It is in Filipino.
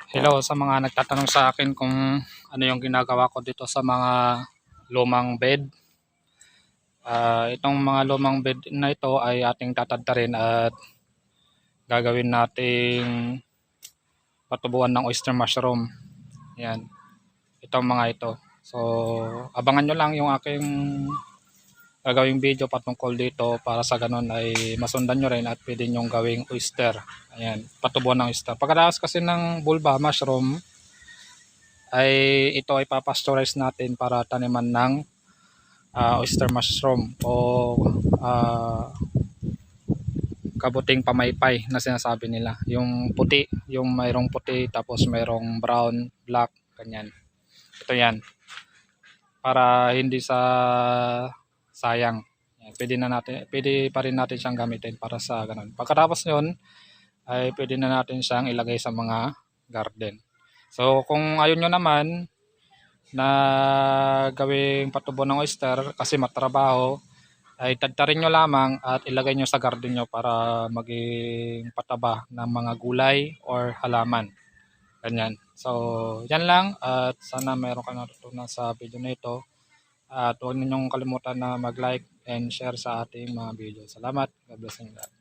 Hello sa mga nagtatanong sa akin kung ano yung ginagawa ko dito sa mga lumang bed. Itong mga lumang bed na ito ay ating tatadtarin at gagawin nating patubuan ng oyster mushroom. Yan, itong mga ito. So, abangan nyo lang yung aking gagawing video patungkol dito para sa ganun ay masundan nyo rin at pwede nyong gawing oyster. Ayan, patubuan ng oyster. Pagkatapos kasi ng bulba mushroom, ay ito ay papasteurize natin para taniman ng oyster mushroom o kabuting pamaypay na sinasabi nila. Yung puti, yung mayroong puti tapos mayroong brown, black, ganyan. Ito yan. Para hindi sa sayang. Yan, pwede pa rin natin siyang gamitin para sa ganun. Pagkatapos nyon ay pwede na natin siyang ilagay sa mga garden. So kung ayun nyo naman na gawing patubo ng oyster kasi matrabaho, ay tadtarin nyo lamang at ilagay nyo sa garden nyo para maging pataba ng mga gulay or halaman. Ganyan. So, yan lang at sana meron ka natutunan sa video na ito. At huwag ninyong kalimutan na mag-like and share sa ating mga video. Salamat. God bless you.